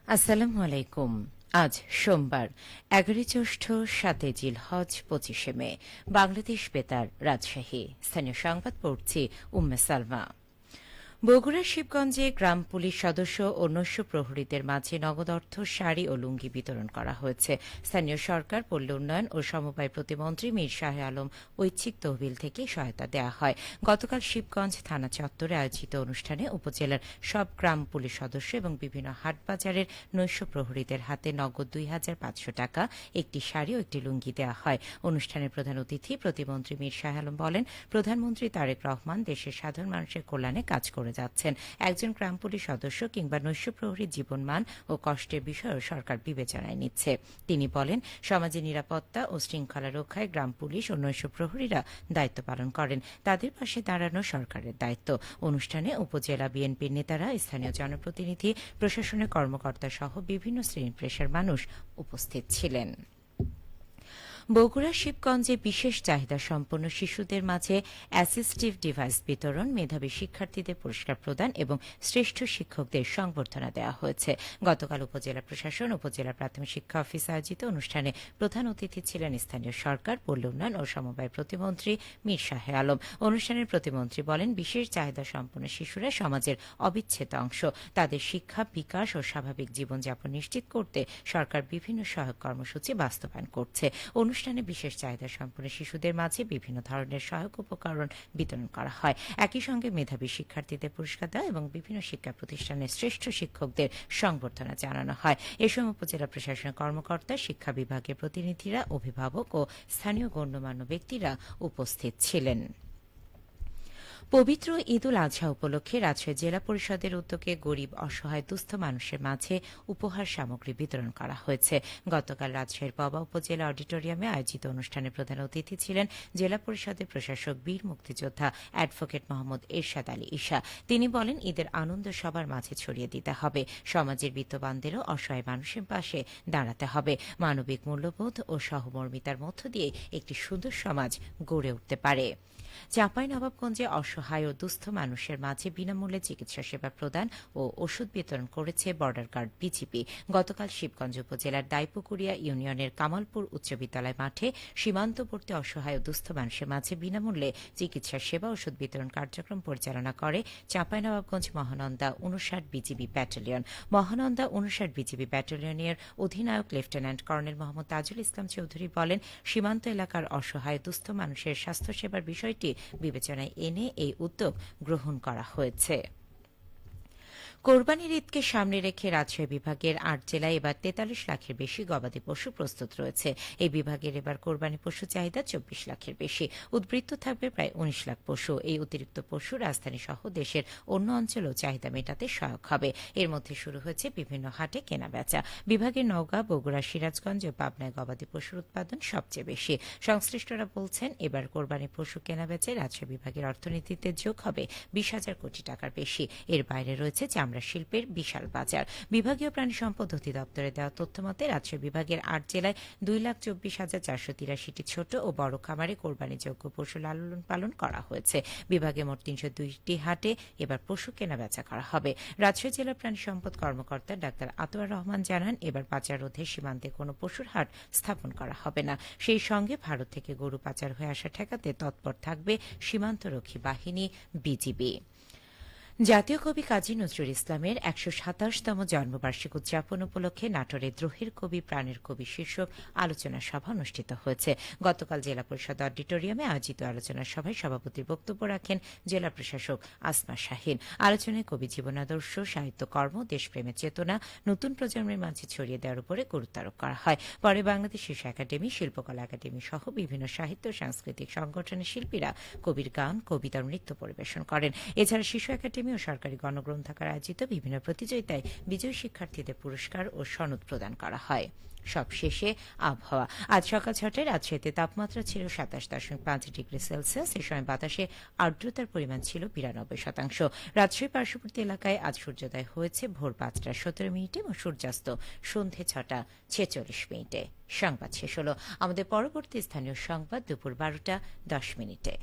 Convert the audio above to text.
আসসালামু আলাইকুম। আজ সোমবার ১১ জ্যৈষ্ঠ ৭ জিলহজ ২৫ মে। বাংলাদেশ বেতার, রাজশাহী। স্থানীয় সংবাদ পড়ছি উম্মে সালমা। বগুড়ার শিবগঞ্জে গ্রাম পুলিশ সদস্য ও নৈশ প্রহরীদের মাঝে নগদ অর্থ, শাড়ি ও লুঙ্গি বিতরণ করা হয়েছে। স্থানীয় সরকার, পল্লী উন্নয়ন ও সমবায় প্রতিমন্ত্রী মীর শাহ আলম ঐচ্ছিক তহবিল থেকে সহায়তা দেওয়া হয়। গতকাল শিবগঞ্জ থানা চত্বরে আয়োজিত অনুষ্ঠানে উপজেলার সব গ্রাম পুলিশ সদস্য এবং বিভিন্ন হাটবাজারের নৈশ প্রহরীদের হাতে নগদ ২,৫০০ টাকা, একটি শাড়ি ও একটি লুঙ্গি দেওয়া হয়। অনুষ্ঠানের প্রধান অতিথি প্রতিমন্ত্রী মীর শাহ আলম বলেন, প্রধানমন্ত্রী তারেক রহমান দেশের সাধারণ মানুষের কল্যাণে কাজ করে যাচ্ছেন। একজন গ্রাম পুলিশ সদস্য কিংবা নৈশ প্রহরীর জীবনমান ও কষ্টের বিষয়েও সরকার বিবেচনায় নিচ্ছে। তিনি বলেন, সমাজে নিরাপত্তা ও শৃঙ্খলা রক্ষায় গ্রাম পুলিশ ও নৈশ প্রহরীরা দায়িত্ব পালন করেন। তাদের পাশে দাঁড়ানো সরকারের দায়িত্ব। অনুষ্ঠানে উপজেলা বিএনপির নেতারা, স্থানীয় জনপ্রতিনিধি, প্রশাসনের কর্মকর্তা সহ বিভিন্ন শ্রেণী পেশার মানুষ উপস্থিত ছিলেন। বগুড়া শিবগঞ্জে বিশেষ চাহিদা সম্পন্ন শিশুদের মাঝে অ্যাসিস্টিভ ডিভাইস বিতরণ, মেধাবী শিক্ষার্থীদের পুরস্কার প্রদান এবং শ্রেষ্ঠ শিক্ষকদের সংবর্ধনা দেওয়া হয়েছে। গতকাল উপজেলা প্রশাসন, উপজেলা প্রাথমিক শিক্ষা অফিস আয়োজিত অনুষ্ঠানে প্রধান অতিথি ছিলেন স্থানীয় সরকার, পল্লী উন্নয়ন ও সমবায় প্রতিমন্ত্রী মীর শাহ আলম। অনুষ্ঠানের প্রতিমন্ত্রী বলেন, বিশেষ চাহিদা সম্পন্ন শিশুরা সমাজের অবিচ্ছেদ্য অংশ। তাদের শিক্ষা, বিকাশ ও স্বাভাবিক জীবনযাপন নিশ্চিত করতে সরকার বিভিন্ন সহায়ক কর্মসূচি বাস্তবায়ন করছে। অনুষ্ঠানে বিশেষ চাহিদা সম্পন্ন শিশুদের মাঝে বিভিন্ন ধরনের সহায়ক উপকরণ বিতরণ করা হয়। একই সঙ্গে মেধাবী শিক্ষার্থীদের পুরস্কার দেওয়া এবং বিভিন্ন শিক্ষা প্রতিষ্ঠানের শ্রেষ্ঠ শিক্ষকদের সংবর্ধনা জানানো হয়। এ সময় উপজেলা প্রশাসনের কর্মকর্তা, শিক্ষা বিভাগের প্রতিনিধিরা, অভিভাবক ও স্থানীয় গণ্যমান্য ব্যক্তিরা উপস্থিত ছিলেন। পবিত্র ঈদ উল আজহা উপলক্ষে রাজশাহী জেলা পরিষদের উদ্যোগে গরিব, অসহায়, দুস্থ মানুষের মাঝে উপহার সামগ্রী বিতরণ করা হয়েছে। গতকাল রাজশাহীর পবা উপজেলা অডিটোরিয়ামে আয়োজিত অনুষ্ঠানে প্রধান অতিথি ছিলেন জেলা পরিষদের প্রশাসক, বীর মুক্তিযোদ্ধা অ্যাডভোকেট মোহাম্মদ এরশাদ আলী ঈশা। তিনি বলেন, ঈদের আনন্দ সবার মাঝে ছড়িয়ে দিতে হবে। সমাজের বিত্তবানদেরও অসহায় মানুষের পাশে দাঁড়াতে হবে। মানবিক মূল্যবোধ ও সহমর্মিতার মধ্য দিয়ে একটি সুন্দর সমাজ গড়ে উঠতে পারে। চাঁপাইনবাবগঞ্জে অসহায় ও দুস্থ মানুষের মাঝে বিনামূল্যে চিকিৎসা সেবা প্রদান ও ওষুধ বিতরণ করেছে বর্ডার গার্ড বিজিবি। গতকাল শিবগঞ্জ উপজেলার দাইপুকুরিয়া ইউনিয়নের কামালপুর উচ্চ বিদ্যালয় মাঠে সীমান্তবর্তী অসহায় ও দুস্থ মানুষের মাঝে বিনামূল্যে চিকিৎসা সেবা, ওষুধ বিতরণ কার্যক্রম পরিচালনা করে Chapainawabganj Mahananda ৫৯ BGB battalion. Mahananda ৫৯ BGB ব্যাটালিয়নের অধিনায়ক লেফটেন্যান্ট কর্নেল মোহাম্মদ তাজুল ইসলাম চৌধুরী বলেন, সীমান্ত এলাকার অসহায় দুস্থ মানুষের স্বাস্থ্যসেবার বিষয়টি বিবেচনায় এনে এই উদ্যোগ গ্রহণ করা হয়েছে। কোরবানির ঈদকে সামনে রেখে রাজশাহী বিভাগের ৮ জেলায় এবার ৪৩ লাখের বেশি গবাদি পশু প্রস্তুত রয়েছে। এই বিভাগের এবার কোরবানি পশু চাহিদা ২৪ লাখের বেশি। উদ্বৃত্ত থাকবে প্রায় ১৯ লাখ পশু। এই অতিরিক্ত পশু রাজধানী সহ দেশের অন্য অঞ্চলেও চাহিদা মেটাতে সহায়ক হবে। এর মধ্যে শুরু হয়েছে বিভিন্ন হাটে কেনাবেচা। বিভাগের নওগাঁ, বগুড়া, সিরাজগঞ্জ ও পাবনায় গবাদি পশুর উৎপাদন সবচেয়ে বেশি। সংশ্লিষ্টরা বলছেন, এবার কোরবানি পশু কেনাবেচায় রাজশাহী বিভাগের অর্থনীতিতে যোগ হবে ২০,০০০ কোটি টাকার বেশি। এর বাইরে রয়েছে চামড়া শিল্পের বিশাল বাজার। বিভাগীয় প্রাণী সম্পদ অধিদপ্তরে দেওয়া তথ্যমতে রাজশাহী বিভাগের ৮ জেলায় ২,২৪,৪৮৩টি ছোট ও বড় খামারে কোরবানিযোগ্য পশু লালন পালন করা হয়েছে। বিভাগে মোট ৩০২টি হাটে এবার পশু কেনাবেচা করা হবে। রাজশাহী জেলা প্রাণী সম্পদ কর্মকর্তা ডাক্তার আতোয়ার রহমান জানান, এবার পাচার রোধে সীমান্তে কোনো পশুর হাট স্থাপন করা হবে না। সেই সঙ্গে ভারত থেকে গরু পাচার হয়ে আসা ঠেকাতে তৎপর থাকবে সীমান্তরক্ষী বাহিনী, বিজিবি। জাতীয় কবি কাজী নজরুল ইসলামের ১২৭তম জন্মবার্ষিকী উদযাপন উপলক্ষে নাটোরে দ্রোহের কবি, প্রাণের কবি শীর্ষক আলোচনা সভা অনুষ্ঠিত হয়েছে। গতকাল জেলা পরিষদ অডিটোরিয়ামে আয়োজিত আলোচনা সভায় সভাপতির বক্তব্য রাখেন জেলা প্রশাসক আসমা শাহীন। আলোচনায় কবি জীবনাদর্শ, সাহিত্যকর্ম, দেশপ্রেমের চেতনা নতুন প্রজন্মের মাঝে ছড়িয়ে দেওয়ার উপরে গুরুত্ব আরোপ করা হয়। পরে বাংলাদেশ শিশু একাডেমি, শিল্পকলা একাডেমি সহ বিভিন্ন সাহিত্য সাংস্কৃতিক সংগঠনের শিল্পীরা কবির গান, কবিতা, নৃত্য পরিবেশন করেন। এছাড়া শিশু একাডেমি ও সরকারি গণগ্রন্থাগার আয়োজিত বিভিন্ন প্রতিযোগিতায় বিজয়ী শিক্ষার্থীদের পুরস্কার ও সনদ প্রদান করা হয়। সবশেষে আবহাওয়া। আজ সকাল ৬টায় রাজশাহীতে তাপমাত্রা ছিল ২৭.৫ ডিগ্রি সেলসিয়াস। এ সময় বাতাসে আর্দ্রতার পরিমাণ ছিল ৯২%। রাজশাহী পার্শ্ববর্তী এলাকায় আজ সূর্যোদয় হয়েছে ভোর ৫টা ১৭ এবং সূর্যাস্ত সন্ধে ৬টা ৪৬। সংবাদ শেষ হল। আমাদের পরবর্তী স্থানীয় সংবাদ দুপুর ১২টা ১০।